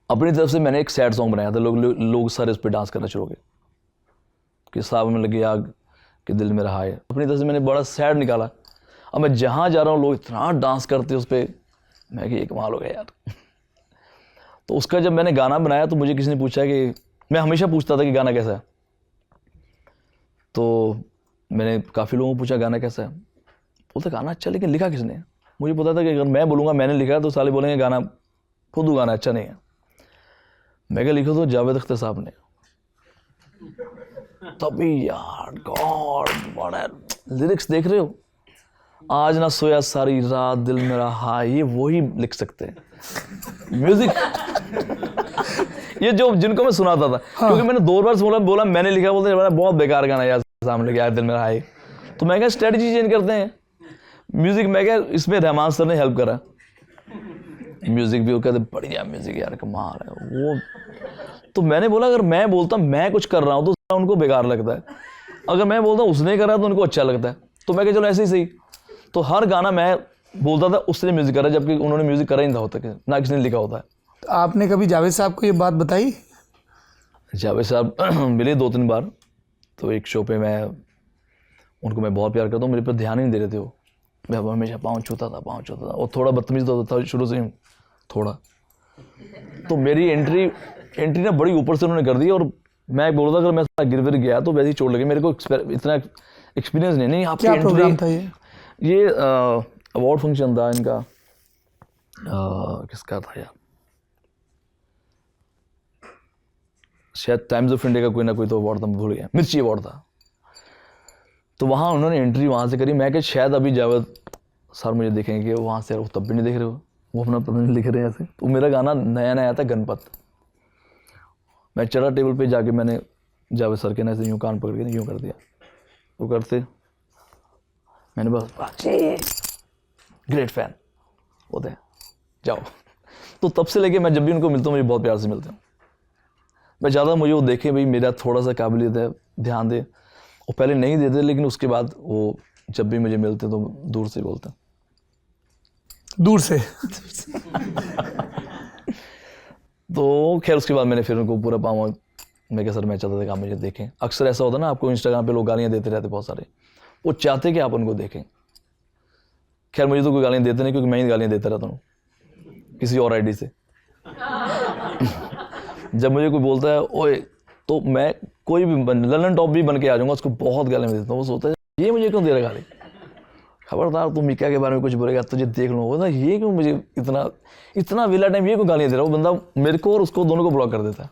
अपनी तरफ से मैंने एक सैड सॉन्ग बनाया था, लोग सारे उस पर डांस करना शुरू हो गए कि सावन में लगी आग कि दिल में रहा है। अपनी तरफ से मैंने बड़ा सैड निकाला। अब मैं जहाँ जा रहा हूँ लोग इतना डांस करते उस पर, मैं कि ये कमाल हो गया यार। तो उसका जब मैंने गाना बनाया तो मुझे किसी ने पूछा कि, मैं हमेशा पूछता था कि गाना कैसा है, तो मैंने काफ़ी लोगों को पूछा गाना कैसा है, बोलते गाना अच्छा, लेकिन लिखा किसने। मुझे पता था कि अगर मैं बोलूँगा मैंने लिखा तो साले बोलेंगे गाना खुद गाना अच्छा नहीं है। मैं क्या लिखा तो जावेद अख्तर साहब ने, तभी यार गॉड बड़ा लिरिक्स देख रहे हो, आज ना सोया सारी रात दिल मेरा हाय, ये वही लिख सकते हैं म्यूजिक। ये जो जिनको मैं सुनाता था, हाँ। क्योंकि मैंने 2 बार बोला मैंने लिखा, बोलते बहुत बेकार गाना यार सामने लगे यार दिल मेरा हाय। तो मैं क्या स्ट्रेटजी चेंज करते हैं म्यूजिक। मैं क्या इसमें रहमान सर ने हेल्प करा, म्यूजिक भी वो कहते बढ़िया म्यूजिक यार कमाल है वो। तो मैंने बोला अगर मैं बोलता मैं कुछ कर रहा हूँ तो उनको बेकार लगता है, अगर मैं बोलता उसने करा तो उनको अच्छा लगता है। तो मैं क्या चलो ऐसे ही सही। तो हर गाना मैं बोलता था उसने म्यूजिक करा, जबकि उन्होंने म्यूजिक करा ही नहीं था होता, ना किसी ने लिखा होता है। तो आपने कभी जावेद साहब को ये बात बताई? जावेद साहब मिले 2-3 बार, तो एक शो पे मैं उनको मैं बहुत प्यार करता हूँ, मेरे पर ध्यान ही नहीं दे रहे थे वो। मैं हमेशा पाँव छूता था और थोड़ा बदतमीज होता था शुरू से ही थोड़ा। तो मेरी एंट्री ना बड़ी ऊपर से उन्होंने कर दी, और मैं बोल रहा था अगर मैं गिर गया तो वैसे ही चोट लगी। मेरे को इतना एक्सपीरियंस नहीं आपकी क्या प्रोग्राम था ये अवार्ड फंक्शन था इनका, किसका था यार, शायद टाइम्स ऑफ इंडिया का कोई ना कोई तो अवार्ड था, मैं भूल गया, मिर्ची अवार्ड था। तो वहाँ उन्होंने एंट्री वहाँ से करी। मैं क्या शायद अभी जावेद सर मुझे देखेंगे, वहाँ से वो तब भी नहीं देख रहे हो, वो अपना पता नहीं लिख रहे हैं ऐसे। तो मेरा गाना नया था गणपत, मैं चढ़ा टेबल पे जाके मैंने जावेद सर के ना ऐसे यूँ कान पकड़ के यूँ कर दिया, वो करते मैंने बस ग्रेट फैन होते हैं जाओ। तो तब से लेके मैं जब भी उनको मिलता हूँ मुझे बहुत प्यार से मिलते हैं। मैं चाहता मुझे वो देखे भाई मेरा थोड़ा सा काबिलियत है, ध्यान दे। वो पहले नहीं देते लेकिन उसके बाद वो जब भी मुझे मिलते तो दूर से बोलते हैं, दूर से। तो खैर उसके बाद मैंने फिर उनको पूरा पाऊँ, मैं क्या सर मैं चाहता था कि आप मुझे देखें। अक्सर ऐसा होता है ना, आपको इंस्टाग्राम पे लोग गालियाँ देते रहते बहुत सारे, वो चाहते कि आप उनको देखें। खैर मुझे तो कोई गालियाँ देते नहीं, क्योंकि मैं ही गालियाँ देता रहता हूँ किसी और आईडी से। जब मुझे कोई बोलता है ओए, तो मैं कोई भी ललन टॉप भी बन के आ जाऊँगा, उसको बहुत गालियाँ देता हूँ। वो सोचता है ये मुझे क्यों दे रहा गाली, खबरदार तुम मीका के बारे में कुछ बोलेगा तुझे देख लो। बोलता ये क्यों मुझे इतना वेला टाइम ये क्यों गालियाँ दे रहा हूँ। बंदा मेरे को और उसको दोनों को ब्लॉक कर देता है।